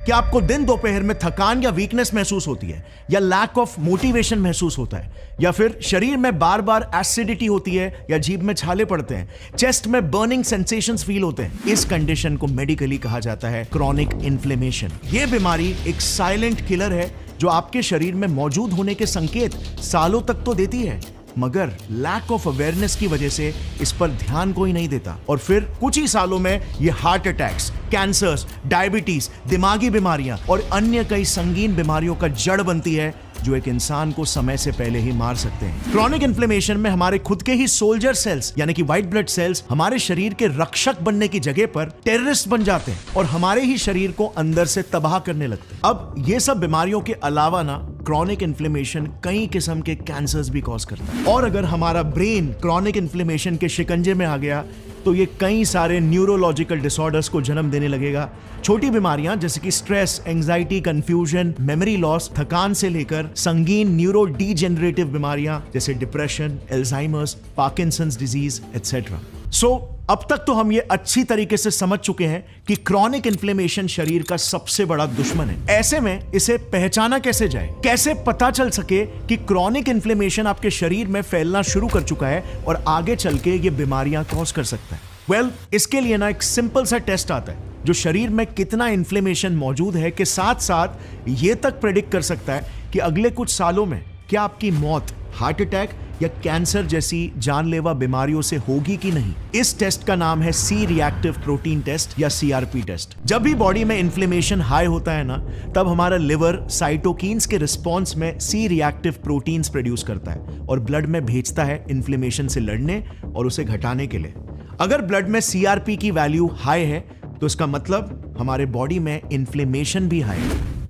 क्या आपको दिन दोपहर में थकान या वीकनेस महसूस होती है, या लैक ऑफ मोटिवेशन महसूस होता है, या फिर शरीर में बार बार एसिडिटी होती है, या जीभ में छाले पड़ते हैं, चेस्ट में बर्निंग सेंसेशंस फील होते हैं? इस कंडीशन को मेडिकली कहा जाता है क्रॉनिक इन्फ्लेमेशन। यह बीमारी एक साइलेंट किलर है जो आपके शरीर में मौजूद होने के संकेत सालों तक तो देती है, मगर लैक ऑफ अवेयरनेस की वजह से इस पर ध्यान कोई नहीं देता, और फिर कुछ ही सालों में ये हार्ट अटैक्स, कैंसर्स, डायबिटीज, दिमागी बीमारियां और अन्य कई संगीन बीमारियों का जड़ बनती है जो एक इंसान को समय से पहले ही मार सकते हैं। क्रॉनिक इन्फ्लेमेशन में हमारे खुद के ही सोल्जर सेल्स यानी कि व्हाइट ब्लड सेल्स हमारे शरीर के रक्षक बनने की जगह पर टेररिस्ट बन जाते हैं और हमारे ही शरीर को अंदर से तबाह करने लगते हैं। अब ये सब बीमारियों के अलावा ना क्रॉनिक इन्फ्लेमेशन कई किस्म के कैंसर्स भी कॉज करता है, और अगर हमारा ब्रेन क्रॉनिक इन्फ्लेमेशन के शिकंजे में आ गया तो ये कई सारे न्यूरोलॉजिकल डिसऑर्डर्स को जन्म देने लगेगा। छोटी बीमारियां जैसे कि stress, anxiety, confusion, memory loss, थकान से लेकर संगीन न्यूरो डीजेनरेटिव बीमारियां जैसे depression, Alzheimer's, Parkinson's disease etcetera. अब तक तो हम ये अच्छी तरीके से समझ चुके हैं कि क्रॉनिक इन्फ्लेमेशन शरीर का सबसे बड़ा दुश्मन है। ऐसे में इसे पहचाना कैसे जाए, कैसे पता चल सके कि क्रॉनिक इन्फ्लेमेशन आपके शरीर में फैलना शुरू कर चुका है और आगे चल के ये बीमारियां कॉज कर सकता है? इसके लिए ना एक सिंपल सा टेस्ट आता है जो शरीर में कितना इन्फ्लेमेशन मौजूद है के साथ साथ ये तक प्रेडिक्ट कर सकता है कि अगले कुछ सालों में क्या आपकी मौत हार्ट अटैक या कैंसर जैसी जानलेवा बीमारियों से होगी कि नहीं। इस टेस्ट का नाम है सी रिएक्टिव प्रोटीन टेस्ट या सीआरपी टेस्ट। जब भी बॉडी में इन्फ्लेमेशन हाई होता है ना, तब हमारा लिवर साइटोकिन्स के रिस्पॉन्स में सी रिएक्टिव प्रोटीन्स प्रोड्यूस करता है और ब्लड में भेजता है इन्फ्लेमेशन से लड़ने और उसे घटाने के लिए। अगर ब्लड में सीआरपी की वैल्यू हाई है तो इसका मतलब हमारे बॉडी में इन्फ्लेमेशन भी हाई है।